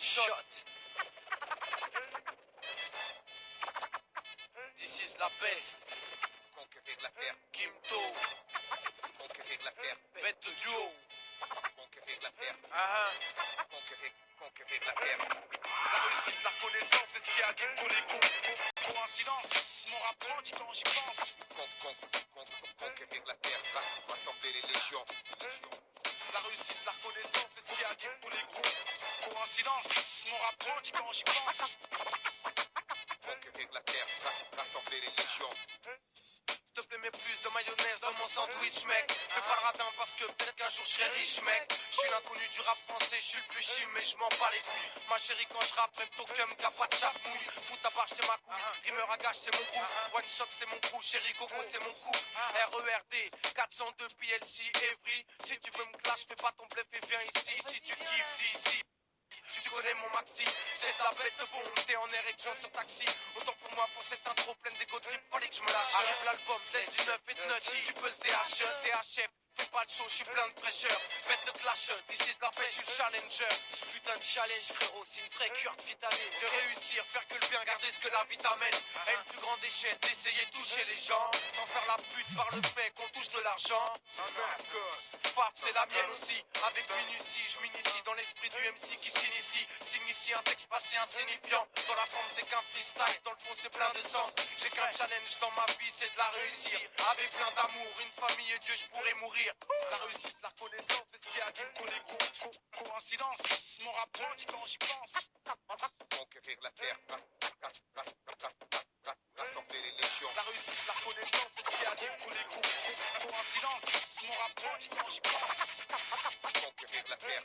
shot. This is la peste. Conquérir la terre, Kimto. conquérir la terre, Bête de duo. conquérir la terre, conquérir la terre. La réussite, la connaissance, c'est ce qui anime tous les coups. Coïncidence, mon rap grandit quand j'y pense. Conquérir la terre, rassembler les légions. La réussite, la connaissance, c'est ce qui anime tous les groupes. Coïncidence, mon rap grandit quand j'y pense. Conquérir la terre, rassembler les légions. S'il te plaît, mets plus de mayonnaise dans mon sandwich, mec. Fais pas le radin parce que peut-être qu'un jour je serai riche, mec. Je suis l'inconnu du rap français, je suis le plus chim, mais je m'en bats les couilles. Ma chérie, quand je rappe, même token, qu'a pas de chapouille. Fout ta barre, c'est ma couille. Rimeur à gage, c'est mon coup. One shot, c'est mon coup. Chérie, Coco, c'est mon coup. RERD, 402 PLC, Evry. Si tu veux me clash, fais pas ton bluff et viens ici. Si tu kiffes d'ici. Tu connais mon maxi, c'est la bête de bombe, t'es en érection sur taxi. Autant pour moi pour cette intro pleine d'égo trip, fallait que je me lâche. Arrive l'album, laisse du 9 et de nutty. Tu peux le THF, fais pas le show, je suis plein de fraîcheur. Bête de clash, this is la fête, je suis le challenger. Ce putain de challenge frérot, c'est une vraie cure de vitamine. De réussir, faire que le bien, garder ce que la vie t'amène. À une plus grande échelle, d'essayer de toucher les gens. Sans faire la pute par le fait qu'on touche de l'argent. Faf, c'est la mienne aussi. Avec minutie, je m'initie dans l'esprit du MC qui s'initie. S'initie un texte passé insignifiant. Dans la forme, c'est qu'un freestyle. Dans le fond, c'est plein de sens. J'ai qu'un challenge dans ma vie, c'est de la réussir. Avec plein d'amour, une famille et Dieu, je pourrais mourir. La réussite, la connaissance, c'est ce qui anime tous les groupes. Coïncidence, mon rap grandit quand j'y pense. Conquérir la terre, rassembler les légions. La réussite, la connaissance, c'est ce qui anime tous les groupes. Coïncidence, mon rap grandit quand j'y pense. Conquérir la terre,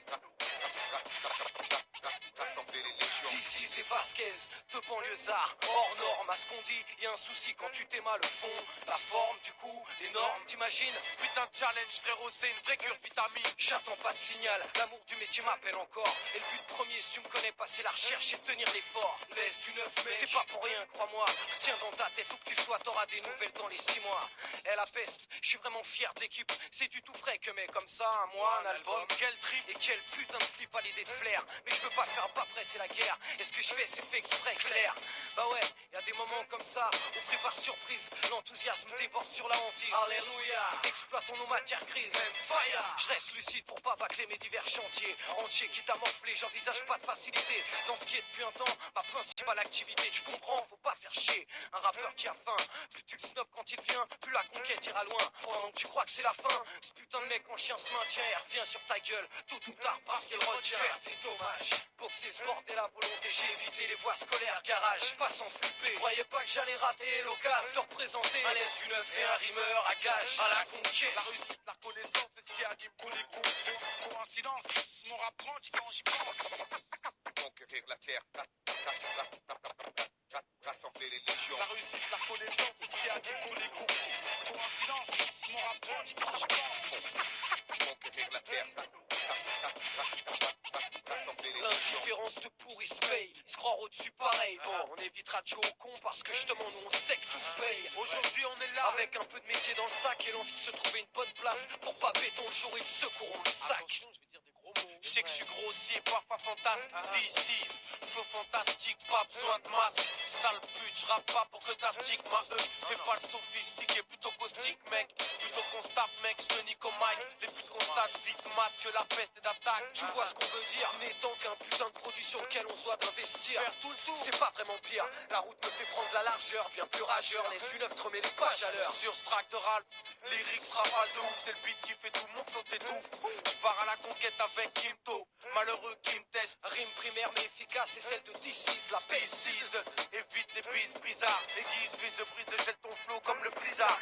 rassembler les légions. D'ici c'est Vasquez, de banlieusard, hors norme. À ce qu'on dit, y a un souci quand tu t'aimas le fond. La forme, du coup, les normes, t'imagines? Ce putain de challenge, frérot, c'est une vraie cure vitamine. J'attends pas de signal, l'amour du métier m'appelle encore. Et le but premier, si tu me connais pas, c'est la recherche et tenir l'effort. Laisse du neuf, mais c'est pas pour rien, crois-moi. Retiens dans ta tête où que tu sois, t'auras des nouvelles dans les 6 mois. Et la peste, je suis vraiment fier de l'équipe. C'est du tout frais que mais comme ça, un mois, un album, quel trip et quel putain de flip à l'idée de flair. Mais je peux pas faire pas près, c'est la guerre. Et ce que je fais, c'est fait exprès, clair. Bah ouais, y a des moments comme ça où pris par surprise, l'enthousiasme déborde sur la hantise. Alléluia, exploitons nos matières grises. Fire, je reste lucide pour pas bâcler mes divers chantiers. Entier quitte à morfler, j'envisage pas de facilité. Dans ce qui est depuis un temps, ma principale activité. Tu comprends, faut pas faire chier. Un rappeur qui a faim, plus tu le snobs quand il vient, plus la conquête ira loin. Pendant que tu crois que c'est la fin, ce putain de mec en chien se maintient et revient sur ta gueule. Tôt ou tard parce qu'il retient. Faire des dommages. Boxer ce bordel à volonté, j'ai évité les voies scolaires, garage, pas sans flipper. Croyez pas que j'allais rater l'occasion de représenter un laisse du neuf et un rimeur à gage, à la conquête. La réussite, la connaissance, c'est ce qui anime tous les groupes. Coïncidence, mon rap grandit quand j'y pense. Conquérir la terre, rassembler les légions. La réussite, la connaissance, c'est ce qui anime tous les groupes. Coïncidence, mon rap grandit quand j'y pense. Conquérir la terre, rassembler les légions. L'indifférence te pourrit se paye, se croire au-dessus pareil. Bon, on évitera de jouer au con parce que justement nous on sait que tout se paye. Aujourd'hui on est là avec un peu de métier dans le sac et l'envie de se trouver une bonne place pour pas béton le jour, ils secourront le sac. Attention, je vais dire des gros mots. Je sais que je suis grossier, parfois fantasque. This feu fantastique, pas besoin de masque. Sale pute, je rappe pas pour que ta stick ma fais pas le sophistiqué, plutôt caustique mec. Plutôt qu'on se tape mec, je te nique au mic. Les putes constatent vite mat que la peste est d'attaque. Tu vois ce qu'on veut dire, n'étant qu'un putain de produit sur lequel on se doit d'investir. Faire tout le tour, c'est pas vraiment pire. La route me fait prendre la largeur, bien plus rageur. Laisse une œuvre te remet les pages à l'heure. Sur ce track de Ralph, lyrics rafale de ouf. C'est le beat qui fait tout, mon flow t'étouffe. Je pars à la conquête avec Kimto, malheureux qui me teste. Rime primaire mais efficace, c'est celle de DC, la P6. Évite les bises bizarres, aiguise, vise, brise, gèle ton flow comme le blizzard.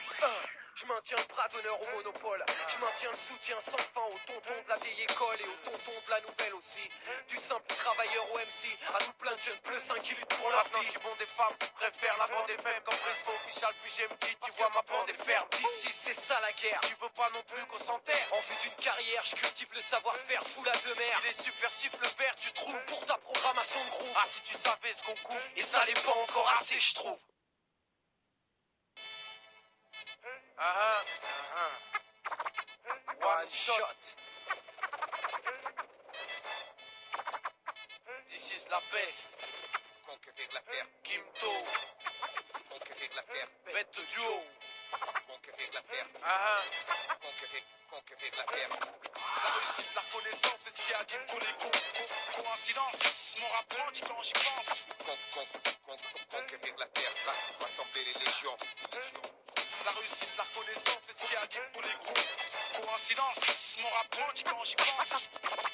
Je maintiens le bras d'honneur au monopole. Je maintiens le soutien sans fin aux tontons de la vieille école et aux tontons de la nouvelle aussi. Du simple travailleur au MC à tout plein de jeunes bleus 5 qui luttent pour leur vie. Je suis bon des femmes, préfère la bande FM comme Briscoe official. Puis j'ai me dit, tu vois ma bande est ferme. D'ici c'est ça la guerre. Tu veux pas non plus qu'on s'enterre. En vue d'une carrière, je cultive le savoir-faire. Fous la de mer. Il est super siffle vert, tu trouves pour ta programmation de groupe. Ah si tu savais ce qu'on coupe. Et ça l'est pas encore assez, je trouve. One shot. This bêtise, la peste. Conquérir la terre, Kimto, conquérir la terre, bête de duo. conquérir la terre, Ah, conquérir la terre. La réussite, la reconnaissance, c'est ce qui anime tous les groupes. Coïncidence, mon rap grandit quand j'y pense. Conquérir la terre, rassembler les légions. La réussite, la reconnaissance, c'est ce qui anime tous les groupes. Coïncidence, mon rap grandit quand j'y pense.